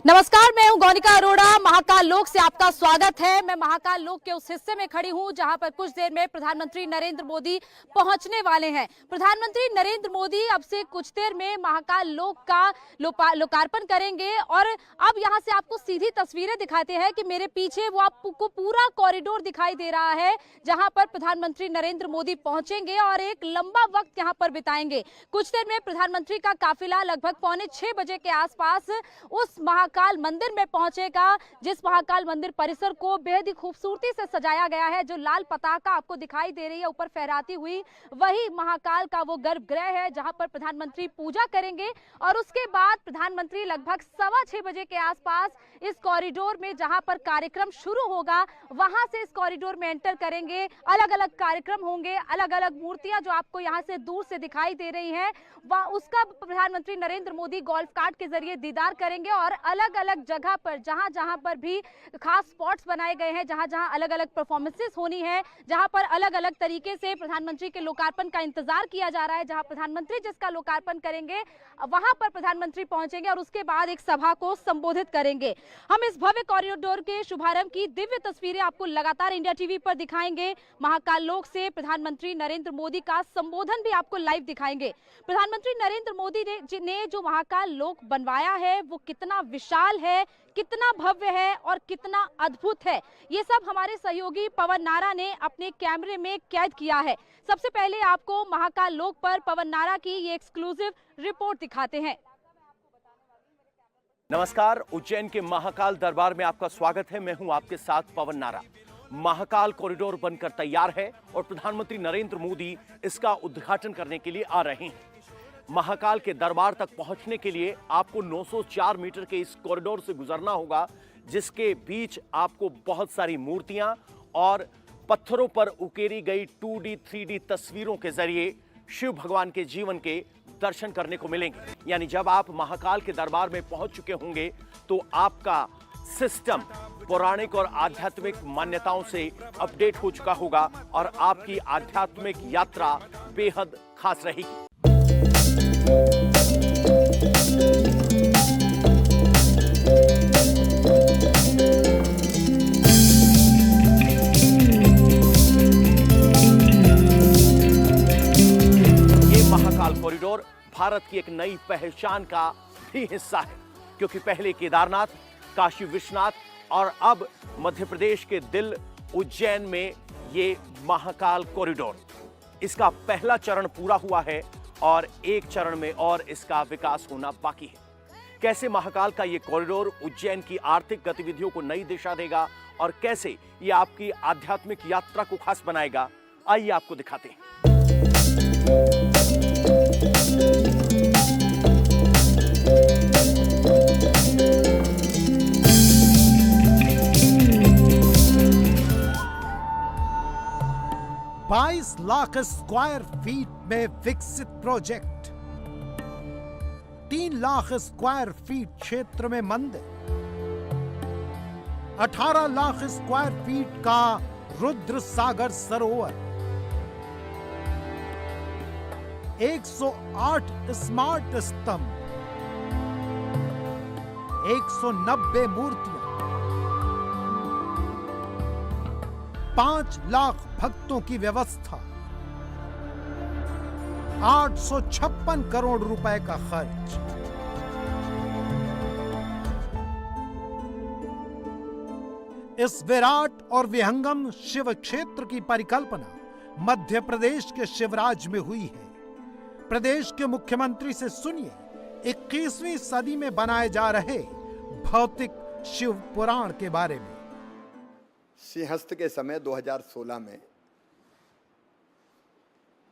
नमस्कार, मैं हूं गौनिका अरोड़ा। महाकाल लोक से आपका स्वागत है। मैं महाकाल लोक के उस हिस्से में खड़ी हूं जहां पर कुछ देर में प्रधानमंत्री नरेंद्र मोदी पहुंचने वाले हैं। प्रधानमंत्री नरेंद्र मोदी अब से कुछ देर में महाकाल लोक का लोकार्पण करेंगे और अब यहां से आपको सीधी तस्वीरें दिखाते हैं कि मेरे पीछे वो आपको पूरा कॉरिडोर दिखाई दे रहा है जहां पर प्रधानमंत्री नरेंद्र मोदी पहुंचेंगे और एक लंबा वक्त यहां पर बिताएंगे। कुछ देर में प्रधानमंत्री का काफिला लगभग 5:45 बजे के आसपास उस महाकाल मंदिर में पहुंचेगा, जिस महाकाल मंदिर परिसर को बेहद ही खूबसूरती से सजाया गया है। जो लाल पताका आपको दिखाई दे रही है ऊपर फहराती हुई, वही महाकाल का वो गर्भगृह है जहां पर प्रधानमंत्री पूजा करेंगे और उसके बाद प्रधानमंत्री लगभग 6:15 बजे के आसपास इस कॉरिडोर में जहां पर कार्यक्रम शुरू होगा वहां से इस कॉरिडोर में एंटर करेंगे। अलग अलग कार्यक्रम होंगे, अलग अलग मूर्तियां जो आपको यहां से दूर से दिखाई दे रही हैं उसका प्रधानमंत्री नरेंद्र मोदी गोल्फ कार्ट के जरिए दीदार करेंगे और अलग अलग जगह पर जहां जहां पर भी खास स्पॉट्स बनाए गए हैं, जहां जहां अलग अलग परफॉर्मेंसेस होनी है, जहां पर अलग अलग तरीके से प्रधानमंत्री के लोकार्पण का इंतजार किया जा रहा है, जहां प्रधानमंत्री जिसका लोकार्पण करेंगे वहां पर प्रधानमंत्री पहुंचेंगे और उसके बाद एक सभा को संबोधित करेंगे। हम इस भव्य कॉरिडोर के शुभारंभ की दिव्य तस्वीरें आपको लगातार इंडिया टीवी पर दिखाएंगे। महाकाल लोक से प्रधानमंत्री नरेंद्र मोदी का संबोधन भी आपको लाइव दिखाएंगे। प्रधानमंत्री नरेंद्र मोदी ने जो महाकाल लोक बनवाया है वो कितना विशाल है, कितना भव्य है और कितना अद्भुत है, ये सब हमारे सहयोगी पवन नारा ने अपने कैमरे में कैद किया है। सबसे पहले आपको महाकाल लोक पर पवन नारा की ये एक्सक्लूसिव रिपोर्ट दिखाते हैं। नमस्कार, उज्जैन के महाकाल दरबार में आपका स्वागत है। मैं हूं आपके साथ पवन नारा। महाकाल कॉरिडोर बनकर तैयार है और प्रधानमंत्री नरेंद्र मोदी इसका उद्घाटन करने के लिए आ रहे हैं। महाकाल के दरबार तक पहुंचने के लिए आपको 904 मीटर के इस कॉरिडोर से गुजरना होगा, जिसके बीच आपको बहुत सारी मूर्तियां और पत्थरों पर उकेरी गई 2D 3D तस्वीरों के जरिए शिव भगवान के जीवन के दर्शन करने को मिलेंगे। यानी जब आप महाकाल के दरबार में पहुंच चुके होंगे तो आपका सिस्टम पौराणिक और आध्यात्मिक मान्यताओं से अपडेट हो चुका होगा और आपकी आध्यात्मिक यात्रा बेहद खास रहेगी। ये महाकाल कॉरिडोर भारत की एक नई पहचान का भी हिस्सा है, क्योंकि पहले केदारनाथ, काशी विश्वनाथ और अब मध्य प्रदेश के दिल उज्जैन में ये महाकाल कॉरिडोर, इसका पहला चरण पूरा हुआ है और एक चरण में और इसका विकास होना बाकी है। कैसे महाकाल का ये कॉरिडोर उज्जैन की आर्थिक गतिविधियों को नई दिशा देगा और कैसे ये आपकी आध्यात्मिक यात्रा को खास बनाएगा, आइए आपको दिखाते हैं। 22 लाख स्क्वायर फीट में विकसित प्रोजेक्ट, 3 लाख स्क्वायर फीट क्षेत्र में मंदिर, 18 लाख स्क्वायर फीट का रुद्र सागर सरोवर, 108 स्मार्ट स्तंभ, 190 मूर्तियां, 5 लाख भक्तों की व्यवस्था, 856 करोड़ रुपए का खर्च। इस विराट और विहंगम शिव क्षेत्र की परिकल्पना मध्य प्रदेश के शिवराज में हुई है। प्रदेश के मुख्यमंत्री से सुनिए 21वीं सदी में बनाए जा रहे भौतिक शिव पुराण के बारे में। सिंहस्थ के समय 2016 में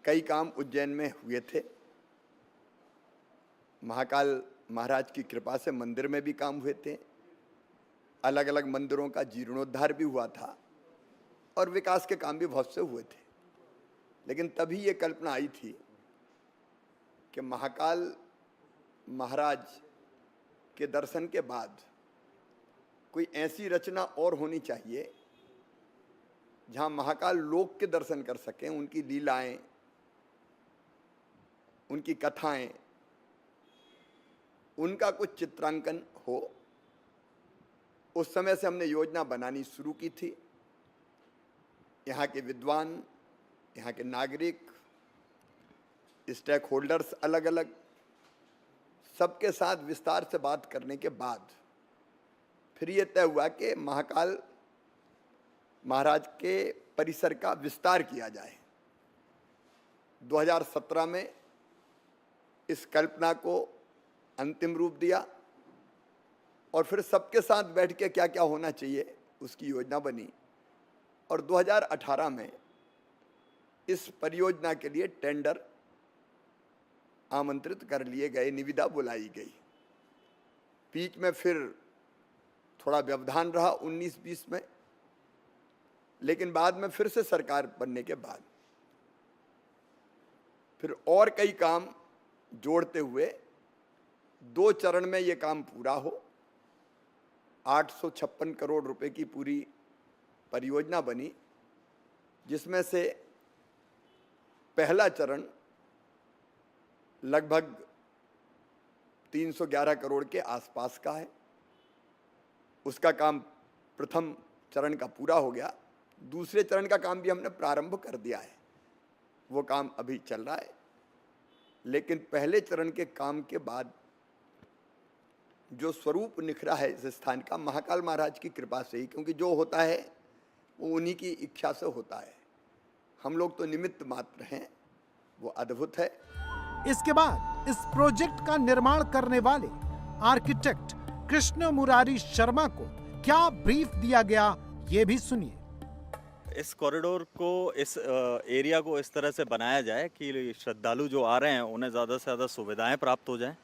कई काम उज्जैन में हुए थे। महाकाल महाराज की कृपा से मंदिर में भी काम हुए थे, अलग अलग मंदिरों का जीर्णोद्धार भी हुआ था और विकास के काम भी बहुत से हुए थे। लेकिन तभी ये कल्पना आई थी कि महाकाल महाराज के दर्शन के बाद कोई ऐसी रचना और होनी चाहिए जहां महाकाल लोक के दर्शन कर सकें, उनकी लीलाएं, उनकी कथाएं, उनका कुछ चित्रांकन हो उस समय से हमने योजना बनानी शुरू की थी। यहाँ के विद्वान, यहाँ के नागरिक, स्टेक होल्डर्स अलग अलग, सबके साथ विस्तार से बात करने के बाद फिर ये तय हुआ कि महाकाल महाराज के परिसर का विस्तार किया जाए। 2017 में इस कल्पना को अंतिम रूप दिया और फिर सबके साथ बैठ के क्या क्या होना चाहिए उसकी योजना बनी और 2018 में इस परियोजना के लिए टेंडर आमंत्रित कर लिए गए, निविदा बुलाई गई। बीच में फिर थोड़ा व्यवधान रहा 19-20 में, लेकिन बाद में फिर से सरकार बनने के बाद फिर और कई काम जोड़ते हुए 2 चरण में ये काम पूरा हो। 856 करोड़ रुपए की पूरी परियोजना बनी, जिसमें से पहला चरण लगभग 311 करोड़ के आसपास का है। उसका काम प्रथम चरण का पूरा हो गया। दूसरे चरण का काम भी हमने प्रारंभ कर दिया है, वो काम अभी चल रहा है। लेकिन पहले चरण के काम के बाद जो स्वरूप निखरा है इस स्थान का, महाकाल महाराज की कृपा से ही, क्योंकि जो होता है वो उन्हीं की इच्छा से होता है। हम लोग तो निमित्त मात्र हैं, वो अद्भुत है। इसके बाद इस प्रोजेक्ट का निर्माण करने वाले आर्किटेक्ट कृष्ण मुरारी शर्मा को क्या ब्रीफ दिया गया, ये भी सुनिए। इस कॉरिडोर को, इस एरिया को इस तरह से बनाया जाए कि श्रद्धालु जो आ रहे हैं उन्हें ज़्यादा से ज़्यादा सुविधाएं प्राप्त हो जाएं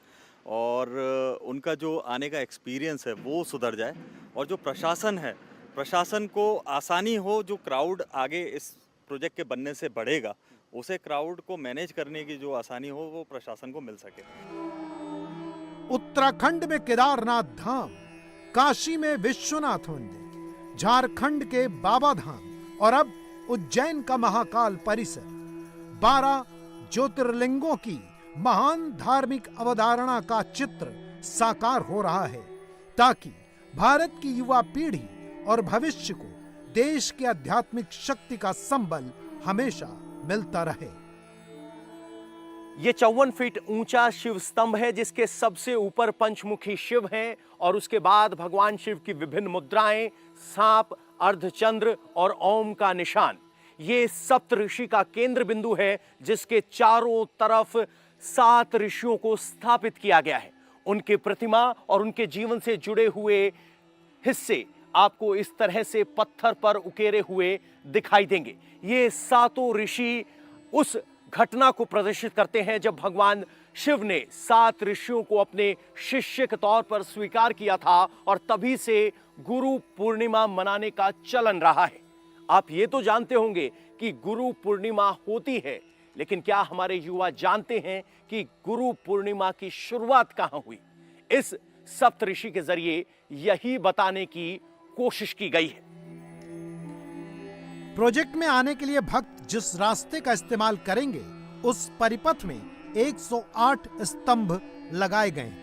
और उनका जो आने का एक्सपीरियंस है वो सुधर जाए, और जो प्रशासन है, प्रशासन को आसानी हो। जो क्राउड आगे इस प्रोजेक्ट के बनने से बढ़ेगा, उसे क्राउड को मैनेज करने की जो आसानी हो वो प्रशासन को मिल सके। उत्तराखंड में केदारनाथ धाम, काशी में विश्वनाथ मंदिर, झारखंड के बाबा धाम और अब उज्जैन का महाकाल परिसर, 12 ज्योतिर्लिंगों की महान धार्मिक अवधारणा का चित्र साकार हो रहा है, ताकि भारत की युवा पीढ़ी और भविष्य को देश के आध्यात्मिक शक्ति का संबल हमेशा मिलता रहे। ये 54 फीट ऊंचा शिव स्तंभ है, जिसके सबसे ऊपर पंचमुखी शिव हैं और उसके बाद भगवान शिव की विभिन्न मुद्राएं, सांप, अर्धचंद्र और ओम का निशान। ये सप्त ऋषि का केंद्र बिंदु है, जिसके चारों तरफ 7 ऋषियों को स्थापित किया गया है। उनके प्रतिमा और उनके जीवन से जुड़े हुए हिस्से आपको इस तरह से पत्थर पर उकेरे हुए दिखाई देंगे। ये 7 ऋषि उस घटना को प्रदर्शित करते हैं जब भगवान शिव ने 7 ऋषियों को अपने शिष्य के तौर पर स्वीकार किया था, और तभी से गुरु पूर्णिमा मनाने का चलन रहा है। आप ये तो जानते होंगे कि गुरु पूर्णिमा होती है, लेकिन क्या हमारे युवा जानते हैं कि गुरु पूर्णिमा की शुरुआत कहां हुई? इस सप्तऋषि के जरिए यही बताने की कोशिश की गई है। प्रोजेक्ट में आने के लिए भक्त जिस रास्ते का इस्तेमाल करेंगे, उस परिपथ में 108 स्तंभ लगाए गए हैं।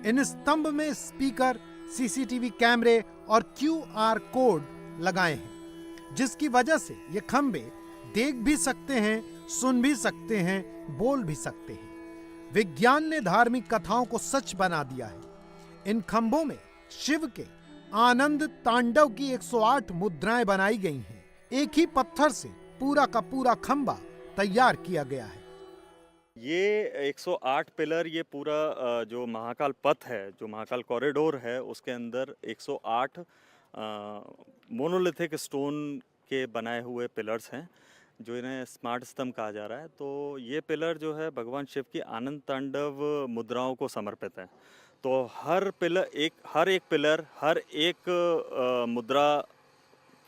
इन स्तंभ में स्पीकर, सीसीटीवी कैमरे और क्यूआर कोड लगाए हैं, जिसकी वजह से ये खंबे देख भी सकते हैं, सुन भी सकते हैं, बोल भी सकते हैं। विज्ञान ने धार्मिक कथाओं को सच बना दिया है। इन खंभों में शिव के आनंद तांडव की 108 मुद्राएं बनाई गई हैं। एक ही पत्थर से पूरा का पूरा खंबा तैयार किया गया है। ये 108 पिलर, ये पूरा जो महाकाल पथ है, जो महाकाल कॉरिडोर है, उसके अंदर 108 मोनोलिथिक स्टोन के बनाए हुए पिलर्स हैं, जो इन्हें स्मार्ट स्तंभ कहा जा रहा है। तो ये पिलर जो है भगवान शिव की आनंद तांडव मुद्राओं को समर्पित है। तो हर एक पिलर हर एक मुद्रा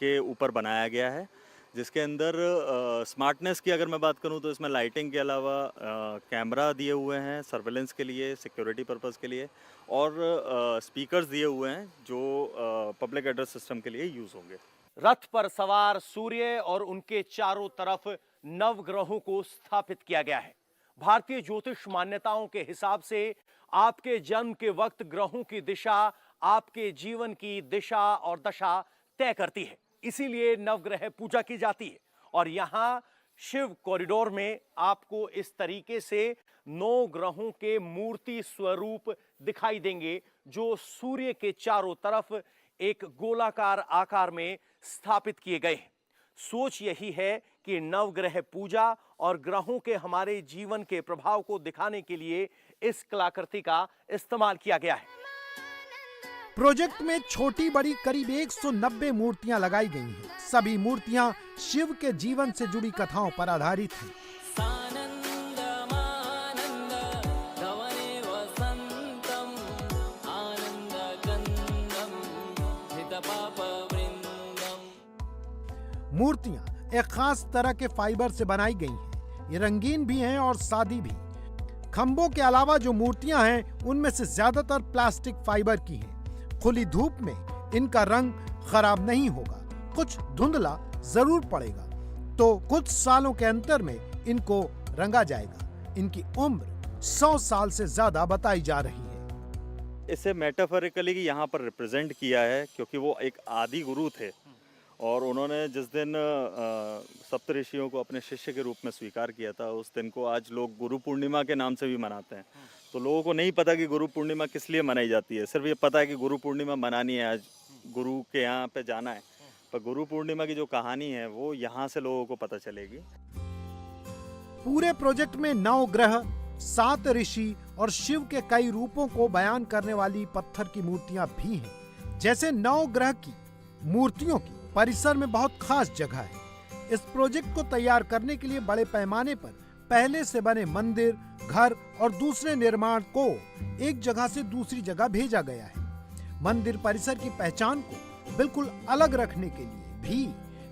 के ऊपर बनाया गया है, जिसके अंदर स्मार्टनेस की अगर मैं बात करूं तो इसमें लाइटिंग के अलावा कैमरा दिए हुए हैं सर्वेलेंस के लिए, सिक्योरिटी पर्पस के लिए, और स्पीकर्स दिए हुए हैं जो पब्लिक एड्रेस सिस्टम के लिए यूज़ होंगे। रथ पर सवार सूर्य और उनके चारों तरफ नवग्रहों को स्थापित किया गया है। भारतीय ज्योतिष मान्यताओं के हिसाब से आपके जन्म के वक्त ग्रहों की दिशा आपके जीवन की दिशा और दशा तय करती है। इसीलिए नवग्रह पूजा की जाती है। और यहां शिव कॉरिडोर में आपको इस तरीके से 9 ग्रहों के मूर्ति स्वरूप दिखाई देंगे, जो सूर्य के चारों तरफ एक गोलाकार आकार में स्थापित किए गए हैं। सोच यही है कि नवग्रह पूजा और ग्रहों के हमारे जीवन के प्रभाव को दिखाने के लिए इस कलाकृति का इस्तेमाल किया गया है। प्रोजेक्ट में छोटी बड़ी करीब 190 मूर्तियां लगाई गई हैं। सभी मूर्तियां शिव के जीवन से जुड़ी कथाओं पर आधारित हैं। मूर्तियां एक खास तरह के फाइबर से बनाई गई हैं। ये रंगीन भी हैं और सादी भी। खंभों के अलावा जो मूर्तियां हैं उनमें से ज्यादातर प्लास्टिक फाइबर की हैं। खुली धूप में इनका रंग खराब नहीं होगा, कुछ धुंधला जरूर पड़ेगा, तो कुछ सालों के अंतर में इनको रंगा जाएगा। इनकी उम्र 100 साल से ज्यादा बताई जा रही है। इसे मेटाफोरिकली यहाँ पर रिप्रेजेंट किया है, क्योंकि वो एक आदि गुरु थे और उन्होंने जिस दिन सप्तऋषियों को अपने शिष्य के रूप में स्वीकार किया था, उस दिन को आज लोग गुरु पूर्णिमा के नाम से भी मनाते हैं। तो लोगों को नहीं पता कि गुरु पूर्णिमा किस लिए मनाई जाती है, सिर्फ ये पता है कि गुरु पूर्णिमा मनानी है, आज गुरु के यहाँ पे जाना है। पर गुरु पूर्णिमा की जो कहानी है वो यहाँ से लोगों को पता चलेगी। पूरे प्रोजेक्ट में 9 ग्रह, 7 ऋषि और शिव के कई रूपों को बयान करने वाली पत्थर की मूर्तियां भी हैं। जैसे 9 ग्रह की मूर्तियों की परिसर में बहुत खास जगह है। इस प्रोजेक्ट को तैयार करने के लिए बड़े पैमाने पर पहले से बने मंदिर, घर और दूसरे निर्माण को एक जगह से दूसरी जगह भेजा गया है। मंदिर परिसर की पहचान को बिल्कुल अलग रखने के लिए भी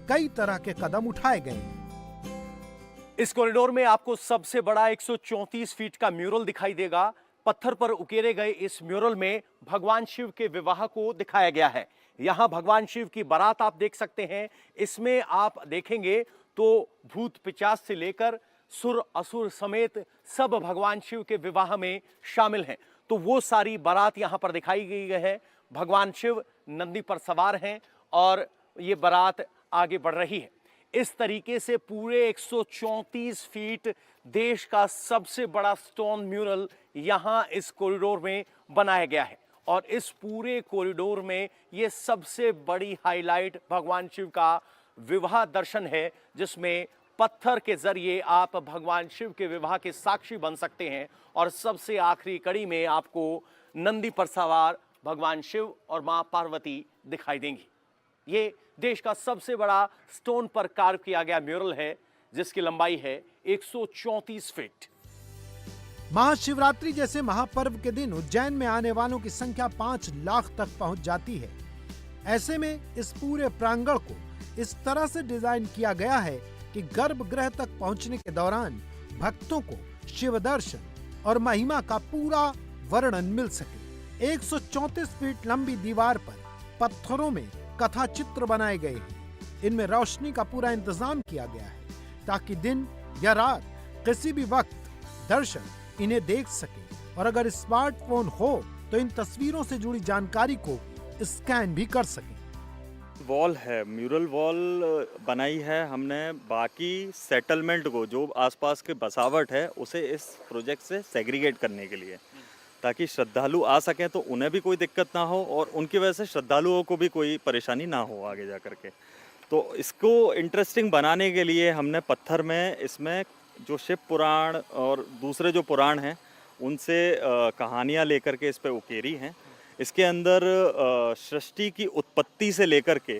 कई तरह के कदम उठाए गए हैं। इस कॉरिडोर में आपको सबसे बड़ा 134 फीट का म्यूरल दिखाई देगा। पत्थर पर उकेरे गए इस म्यूरल में भगवान शिव के विवाह को दिखाया गया है। यहां भगवान शिव की बारात आप देख सकते हैं। इसमें आप देखेंगे तो भूत पिशाच से लेकर सुर असुर समेत सब भगवान शिव के विवाह में शामिल हैं। तो वो सारी बारात यहां पर दिखाई गई है। भगवान शिव नंदी पर सवार हैं और ये बारात आगे बढ़ रही है। इस तरीके से पूरे 134 फीट देश का सबसे बड़ा स्टोन म्यूरल यहां इस कॉरिडोर में बनाया गया है। और इस पूरे कॉरिडोर में ये सबसे बड़ी हाईलाइट भगवान शिव का विवाह दर्शन है, जिसमें पत्थर के जरिए आप भगवान शिव के विवाह के साक्षी बन सकते हैं। और सबसे आखिरी कड़ी में आपको नंदी पर सवार भगवान शिव और मां पार्वती दिखाई देंगी। ये देश का सबसे बड़ा स्टोन पर कार्व किया गया म्यूरल है, जिसकी लंबाई है 134 फीट। महाशिवरात्रि जैसे महापर्व के दिन उज्जैन में आने वालों की संख्या 5 लाख तक पहुंच जाती है। ऐसे में इस पूरे प्रांगण को इस तरह से डिजाइन किया गया है कि गर्भगृह तक पहुंचने के दौरान भक्तों को शिव दर्शन और महिमा का पूरा वर्णन मिल सके। 134 फीट लंबी दीवार पर पत्थरों में कथा चित्र बनाए गए हैं। इनमें रोशनी का पूरा इंतजाम किया गया है ताकि दिन या रात किसी भी वक्त दर्शन इन्हें देख सके। और अगर स्मार्टफोन हो तो इन तस्वीरों से जुड़ी जानकारी को स्कैन भी कर सके। वॉल है, म्यूरल वॉल बनाई है हमने। बाकी सेटलमेंट को, जो आसपास के बसावट है, उसे इस प्रोजेक्ट से सेग्रीगेट करने के लिए, ताकि श्रद्धालु आ सकें तो उन्हें भी कोई दिक्कत ना हो और उनकी वजह से श्रद्धालुओं को भी कोई परेशानी ना हो आगे जा करके। तो इसको इंटरेस्टिंग बनाने के लिए हमने पत्थर में इसमें जो शिव पुराण और दूसरे जो पुराण हैं उनसे कहानियाँ लेकर के इस पे उकेरी हैं। इसके अंदर सृष्टि की उत्पत्ति से लेकर के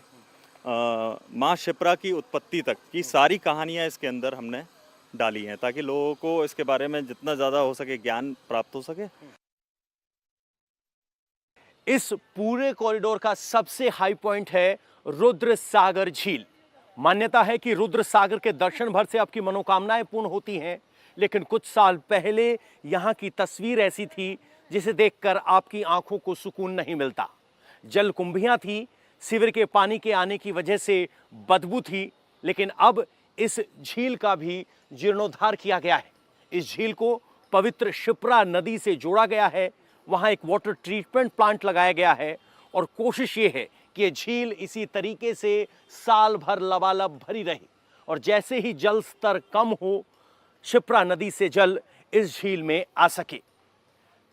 माँ शिप्रा की उत्पत्ति तक की सारी कहानियाँ इसके अंदर हमने डाली हैं, ताकि लोगों को इसके बारे में जितना ज़्यादा हो सके ज्ञान प्राप्त हो सके। इस पूरे कॉरिडोर का सबसे हाई पॉइंट है रुद्र सागर झील। मान्यता है कि रुद्र सागर के दर्शन भर से आपकी मनोकामनाएं पूर्ण होती हैं। लेकिन कुछ साल पहले यहां की तस्वीर ऐसी थी जिसे देखकर आपकी आंखों को सुकून नहीं मिलता। जल कुंभियां थी, सीवर के पानी के आने की वजह से बदबू थी। लेकिन अब इस झील का भी जीर्णोद्धार किया गया है। इस झील को पवित्र शिप्रा नदी से जोड़ा गया है, वहां एक वाटर ट्रीटमेंट प्लांट लगाया गया है और कोशिश ये है कि ये झील इसी तरीके से साल भर लबालब भरी रहे और जैसे ही जल स्तर कम हो, शिप्रा नदी से जल इस झील में आ सके।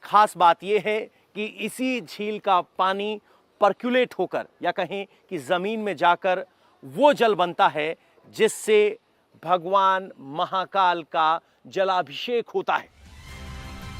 खास बात यह है कि इसी झील का पानी पर्कुलेट होकर या कहें कि जमीन में जाकर वो जल बनता है जिससे भगवान महाकाल का जलाभिषेक होता है।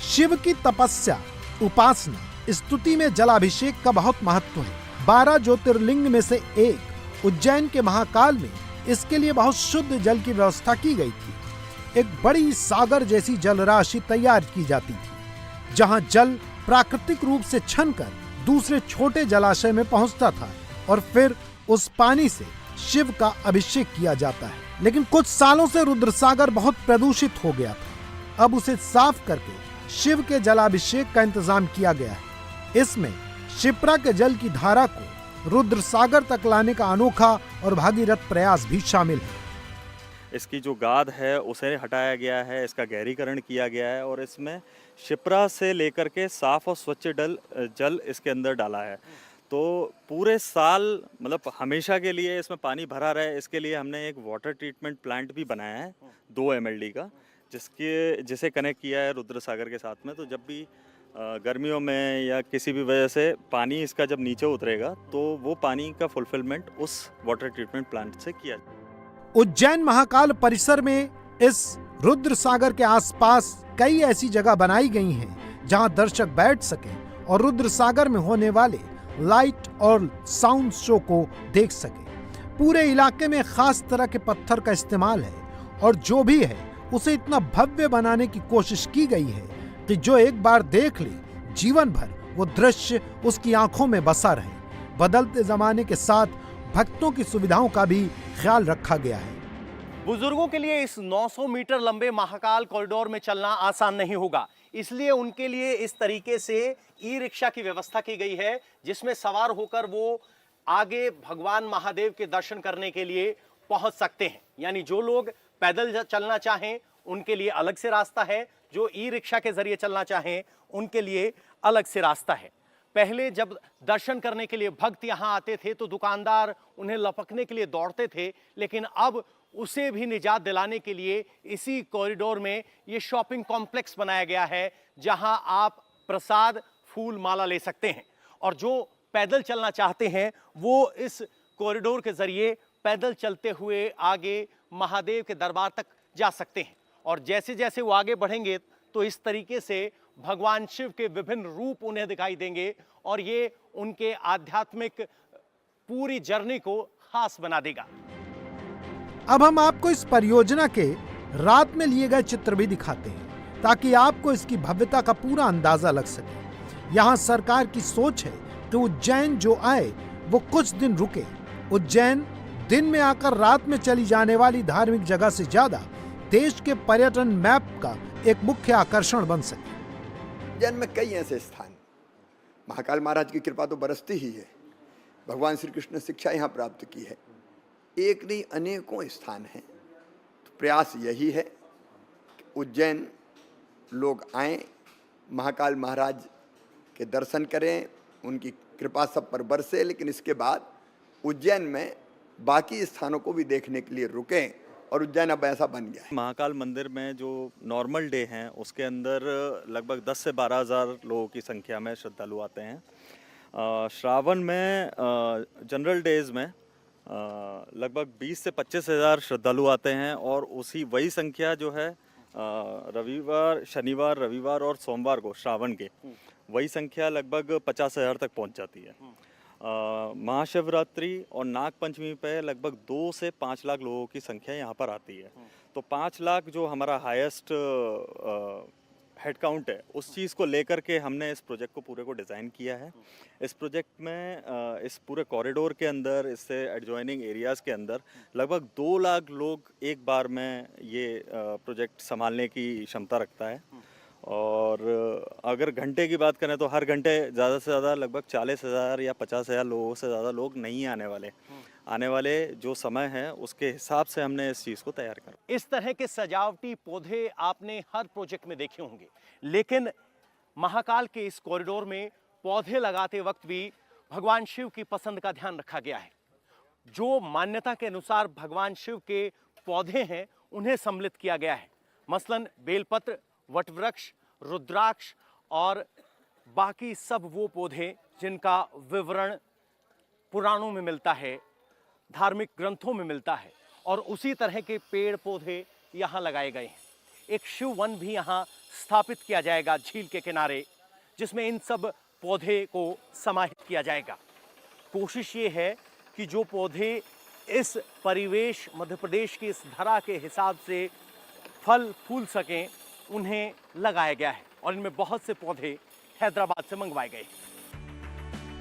शिव की तपस्या, उपासना, स्तुति में जलाभिषेक का बहुत महत्व है। 12 ज्योतिर्लिंग में से एक उज्जैन के महाकाल में इसके लिए बहुत शुद्ध जल की व्यवस्था की गई थी। एक बड़ी सागर जैसी जलराशि तैयार की जाती थी, जहां जल प्राकृतिक रूप से छनकर दूसरे छोटे जलाशय में पहुंचता था और फिर उस पानी से शिव का अभिषेक किया जाता है। लेकिन कुछ सालों से रुद्रसागर बहुत प्रदूषित हो गया था। अब उसे साफ करके शिव के जलाभिषेक का इंतजाम किया गया है। इसमें शिप्रा के जल की धारा को रुद्रसागर तक लाने का अनोखा और भागीरथ प्रयास भी शामिल है। इसकी जो गाद है उसे हटाया गया है, इसका गहरीकरण किया गया है और इसमें शिप्रा से लेकर के साफ और स्वच्छ जल इसके अंदर डाला है। तो पूरे साल मतलब हमेशा के लिए इसमें पानी भरा रहे, इसके लिए हमने एक वाटर ट्रीटमेंट प्लांट भी बनाया है 2 MLD का, जिसे कनेक्ट किया है रुद्रसागर के साथ में। तो जब भी गर्मियों में या किसी भी वजह से पानी इसका जब नीचे उतरेगा तो वो पानी का फुलफिलमेंट उस वाटर ट्रीटमेंट प्लांट से किया जाए। उज्जैन महाकाल परिसर में इस रुद्रसागर के आसपास कई ऐसी जगह बनाई गई हैं जहां दर्शक बैठ सकें और रुद्रसागर में होने वाले लाइट और साउंड शो को देख सकें। पूरे इलाके में खास तरह के पत्थर का इस्तेमाल है और जो भी है उसे इतना भव्य बनाने की कोशिश की गई है कि जो एक बार देख ले, जीवन भर वो दृश्य उसकी आंखों में बसा रहे। बदलते जमाने के साथ भक्तों की सुविधाओं का भी ख्याल रखा गया है। बुजुर्गों के लिए इस 900 मीटर लंबे महाकाल कॉरिडोर में चलना आसान नहीं होगा, इसलिए उनके लिए इस तरीके से ई-रिक्शा की व्यवस्था की गई है जिसमें सवार होकर वो आगे भगवान महादेव के दर्शन करने के लिए पहुंच सकते हैं। यानी जो लोग पैदल चलना चाहें उनके लिए अलग से रास्ता है, जो ई-रिक्शा के जरिए चलना चाहें उनके लिए अलग से रास्ता है। पहले जब दर्शन करने के लिए भक्त यहां आते थे तो दुकानदार उन्हें लपकने के लिए दौड़ते थे, लेकिन अब उसे भी निजात दिलाने के लिए इसी कॉरिडोर में ये शॉपिंग कॉम्प्लेक्स बनाया गया है जहां आप प्रसाद, फूल, माला ले सकते हैं और जो पैदल चलना चाहते हैं वो इस कॉरिडोर के जरिए पैदल चलते हुए आगे महादेव के दरबार तक जा सकते हैं। और जैसे जैसे वो आगे बढ़ेंगे तो इस तरीके से भगवान शिव के विभिन्न रूप उन्हें दिखाई देंगे और ये उनके आध्यात्मिक पूरी जर्नी को खास बना देगा। अब हम आपको इस परियोजना के रात में लिए गए चित्र भी दिखाते हैं ताकि आपको इसकी भव्यता का पूरा अंदाजा लग सके। यहाँ सरकार की सोच है कि उज्जैन जो आए वो कुछ दिन रुके। उज्जैन दिन में आकर रात में चली जाने वाली धार्मिक जगह से ज्यादा देश के पर्यटन मैप का एक मुख्य आकर्षण बन सके। उज्जैन में कई ऐसे स्थान, महाकाल महाराज की कृपा तो बरसती ही है। भगवान श्री कृष्ण ने शिक्षा यहाँ प्राप्त की है। एक नहीं अनेकों स्थान हैं। तो प्रयास यही है कि उज्जैन लोग आएं, महाकाल महाराज के दर्शन करें, उनकी कृपा सब पर बरसे, लेकिन इसके बाद उज्जैन में बाकी स्थानों को भी देखने के लिए रुकें और उज्जैन अब ऐसा बन गया है। महाकाल मंदिर में जो नॉर्मल डे हैं उसके अंदर लगभग 10 से 12 हज़ार लोगों की संख्या में श्रद्धालु आते हैं। श्रावण में जनरल डेज में लगभग 20 से 25 हज़ार श्रद्धालु आते हैं और वही संख्या जो है रविवार, शनिवार, रविवार और सोमवार को श्रावण के वही संख्या लगभग 50 हज़ार तक पहुंच जाती है। महाशिवरात्रि और नाग पंचमी पे लगभग 2 से 5 लाख लोगों की संख्या यहाँ पर आती है। तो 5 लाख जो हमारा हाईएस्ट हेड काउंट है, उस चीज़ को लेकर के हमने इस प्रोजेक्ट को पूरे को डिज़ाइन किया है। इस प्रोजेक्ट में इस पूरे कॉरिडोर के अंदर, इससे एडजॉइनिंग एरियाज़ के अंदर लगभग 2 लाख लोग एक बार में ये प्रोजेक्ट संभालने की क्षमता रखता है। और अगर घंटे की बात करें तो हर घंटे ज़्यादा से ज़्यादा लगभग 40 हज़ार या 50 हज़ार लोगों से ज़्यादा लोग नहीं आने वाले। आने वाले जो समय है उसके हिसाब से हमने इस चीज़ को तैयार करा। इस तरह के सजावटी पौधे आपने हर प्रोजेक्ट में देखे होंगे, लेकिन महाकाल के इस कॉरिडोर में पौधे लगाते वक्त भी भगवान शिव की पसंद का ध्यान रखा गया है। जो मान्यता के अनुसार भगवान शिव के पौधे हैं उन्हें सम्मिलित किया गया है। मसलन बेलपत्र, वटवृक्ष, रुद्राक्ष और बाकी सब वो पौधे जिनका विवरण पुराणों में मिलता है, धार्मिक ग्रंथों में मिलता है, और उसी तरह के पेड़ पौधे यहाँ लगाए गए हैं। एक शिव वन भी यहाँ स्थापित किया जाएगा झील के किनारे, जिसमें इन सब पौधे को समाहित किया जाएगा। कोशिश ये है कि जो पौधे इस परिवेश, मध्य प्रदेश की इस धरा के हिसाब से फल फूल सकें, उन्हें लगाया गया है, और इनमें बहुत से पौधे हैदराबाद से मंगवाए गए।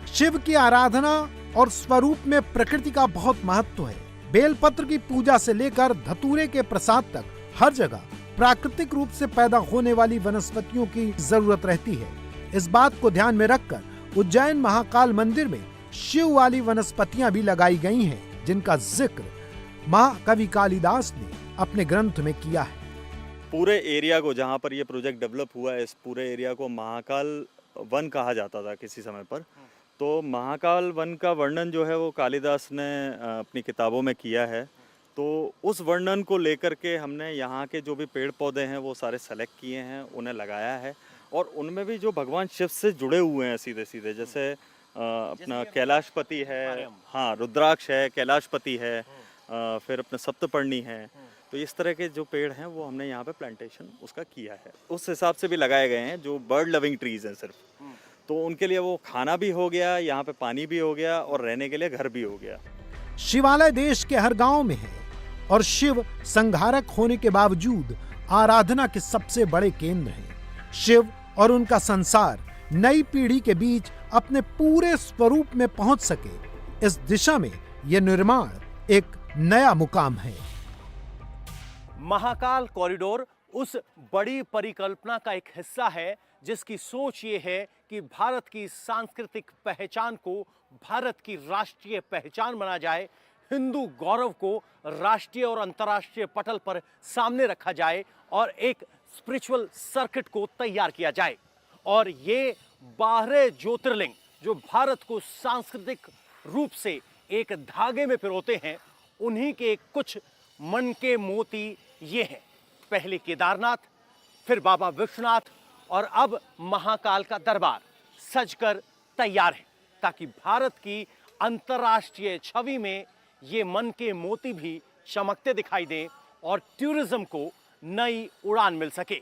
शिव की आराधना और स्वरूप में प्रकृति का बहुत महत्व है। बेलपत्र की पूजा से लेकर धतूरे के प्रसाद तक हर जगह प्राकृतिक रूप से पैदा होने वाली वनस्पतियों की जरूरत रहती है। इस बात को ध्यान में रखकर उज्जैन महाकाल मंदिर में शिव वाली वनस्पतियां भी लगाई गई हैं, जिनका जिक्र महाकवि कालिदास ने अपने ग्रंथ में किया है। पूरे एरिया को, जहाँ पर ये प्रोजेक्ट डेवलप हुआ है, इस पूरे एरिया को महाकाल वन कहा जाता था किसी समय पर। तो महाकाल वन का वर्णन जो है वो कालिदास ने अपनी किताबों में किया है। तो उस वर्णन को लेकर के हमने यहाँ के जो भी पेड़ पौधे हैं वो सारे सेलेक्ट किए हैं, उन्हें लगाया है, और उनमें भी जो भगवान शिव से जुड़े हुए हैं सीधे सीधे, जैसे अपना कैलाशपति है, हाँ रुद्राक्ष है, कैलाशपति है, फिर अपना सप्तपर्णी है। तो इस तरह के जो पेड़ हैं वो हमने यहाँ पे प्लांटेशन उसका किया है। उस हिसाब से भी लगाए गए हैं जो बर्ड लविंग ट्रीज हैं सिर्फ, तो उनके लिए वो खाना भी हो गया, यहाँ पे पानी भी हो गया, और रहने के लिए घर भी हो गया। शिवालय देश के हर गांव में है, और शिव संहारक होने के बावजूद आराधना के सबसे बड़े केंद्र हैं। शिव और उनका संसार नई पीढ़ी के बीच अपने पूरे स्वरूप में पहुंच सके, इस दिशा में यह निर्माण एक नया मुकाम है। महाकाल कॉरिडोर उस बड़ी परिकल्पना का एक हिस्सा है जिसकी सोच ये है कि भारत की सांस्कृतिक पहचान को भारत की राष्ट्रीय पहचान बना जाए, हिंदू गौरव को राष्ट्रीय और अंतर्राष्ट्रीय पटल पर सामने रखा जाए, और एक स्पिरिचुअल सर्किट को तैयार किया जाए। और ये 12 ज्योतिर्लिंग जो भारत को सांस्कृतिक रूप से एक धागे में पिरोते हैं, उन्हीं के कुछ मन के मोती ये हैं। पहले केदारनाथ, फिर बाबा विश्वनाथ, और अब महाकाल का दरबार सजकर तैयार है, ताकि भारत की अंतर्राष्ट्रीय छवि में ये मन के मोती भी चमकते दिखाई दें और टूरिज्म को नई उड़ान मिल सके।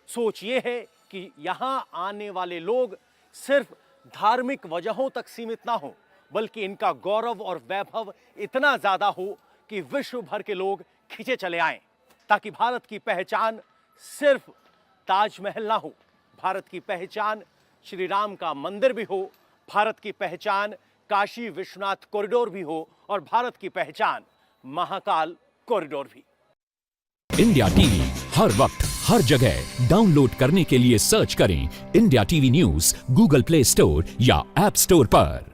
सोच ये है कि यहाँ आने वाले लोग सिर्फ धार्मिक वजहों तक सीमित ना हो, बल्कि इनका गौरव और वैभव इतना ज्यादा हो कि विश्व भर के लोग खींचे चले आएं, ताकि भारत की पहचान सिर्फ ताजमहल ना हो, भारत की पहचान श्री राम का मंदिर भी हो, भारत की पहचान काशी विश्वनाथ कॉरिडोर भी हो, और भारत की पहचान महाकाल कॉरिडोर भी। इंडिया टीवी हर वक्त हर जगह डाउनलोड करने के लिए सर्च करें India TV news Google play store या ऐप स्टोर पर।